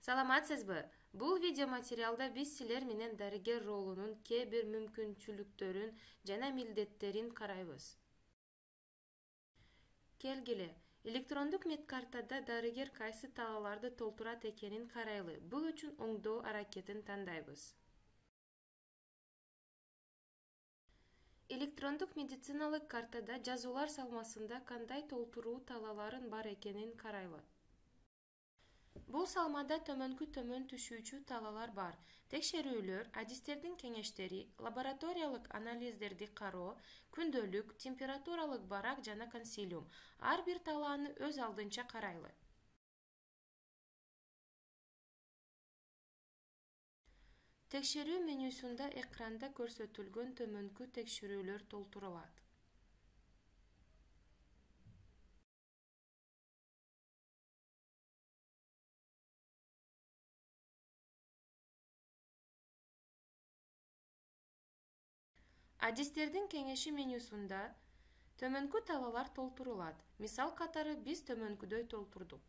Саламатсызбы? Бул видео материалда биз силер менен дарыгер ролунун кээ бир мүмкүнчүлүктөрүн жана милдеттерин карайбыз. Келгиле, электрондук медкартада дарыгер кайсы талааларды толтурат экенин карайлы. Бул үчүн оңдоо аракетин тандайбыз. Электрондук медициналык картада жазуулар салмасында кандай толтуруу талааларын бар экенин карайлы. Бул салмада төмөн түшүүчү талаалар бар. Текшерүүлөр, адистердин кеңештери, лабораториялык анализдерди кароо, күндөлүк, температуралык барак жана консилиум. Ар бир талааны өз алдынча карайлы. Текшерүү менюсунда экранда көрсөтүлгөн төмөнкү текшерүүлөр толтурулат. Адистердин кеңеши менюсунда төмөнкү талаалар толтурулат. Мисал катары биз төмөнкүдөй толтурдук.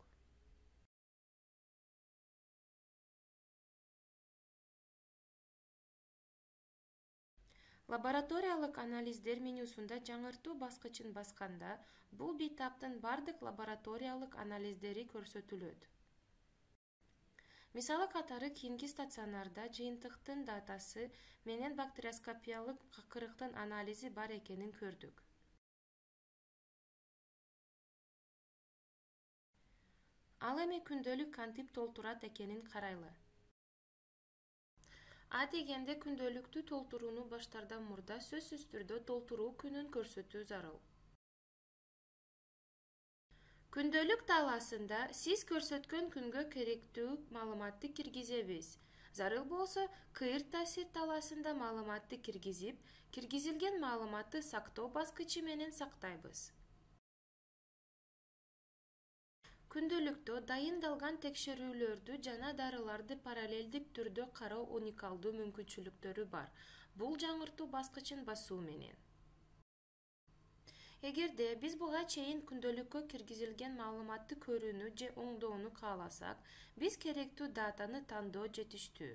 Лабораториялык анализдер менюсунда жаңыртуу баскычын басканда, бул бейтаптын бардык лабораториялык анализдери көрсөтүлөт. Мисалы катары кийинки стационарда жыйынтыктын датасы менен бактериоскопиялык кырыктын анализи бар экенин көрдүк. Ал эми күндөлүк кантип толтурат экенин карайлы. А дегенде күндөлүктү толтурууну баштаардан мурда сөзсүз түрдө толтуруу күнүн көрсөтүү зарыл. Күндөлүк талаасында сиз көрсөткөн күнгө керектүү маалыматты киргизебиз. Зарыл болсо, кыйыр таасир талаасында маалыматты киргизип, киргизилген маалыматты сактоо баскычы менен сактайбыз. Күндөлүктө дайындалган текшерүүлөрдү жана дарыларды параллелдик түрдө кароо уникалдуу мүмкүнчүлүктөрү бар. Бул жаңыртуу баскычын басуу менен. Эгерде биз буга чейин күндөлүккө киргизилген маалыматты көрүүнү же оңдоону кааласак, биз керектүү датаны тандоо жетиштүү.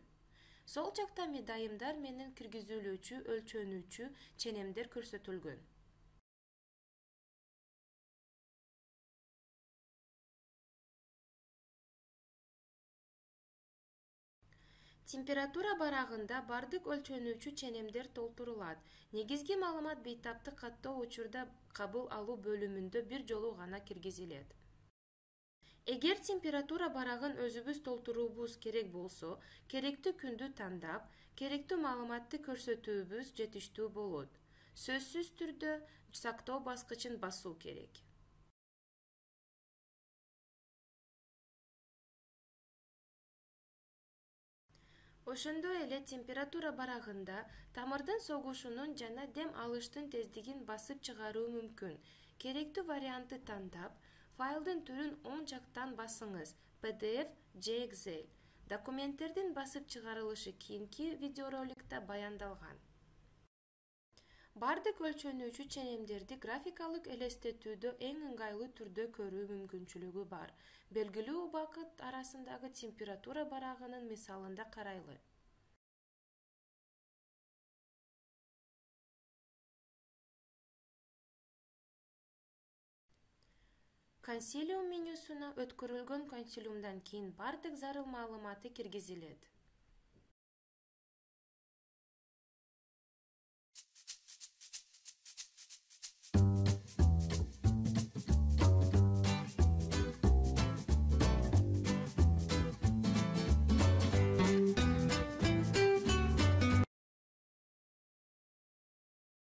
Сол жакта медайымдар менен киргизилүүчү өлчөнүүчү ченемдер көрсөтүлгөн. Температура барагында бардык өлчөнүүчү ченемдер толтурулат. Негизги маалымат бейтаптык каттоо учурда кабыл алуу бөлүмүндө бир жолу гана киргизилет. Эгер температура барагын өзүбүз толтуруубуз керек болсо, керектүү күндү тандап, керектүү маалыматты көрсөтүүбүз жетиштүү болот. Сөзсүз түрдө сактоо баскычын басуу керек. Ошондой эле температура барагында тамырдын согушунун жана дем алыштын тездигин басып чыгаруу мүмкүн. Керектүү вариантты тандап, файлдын түрүн оң жактан басыңыз: PDF же Excel. Документтердин басып чыгарылышы кийинки видеороликта баяндалган. Бардык өлчөнүүчү ченемдерди графикалык элестетүүдө эң ыңгайлуу түрдө көрүү мүмкүнчүлүгү бар. Белгилүү убакыт арасындагы температура барагынын мисалында карайлы. Консилиум менюсуна өткөрүлгөн консилиумдан кийин бардык зарыл маалыматы киргизилет.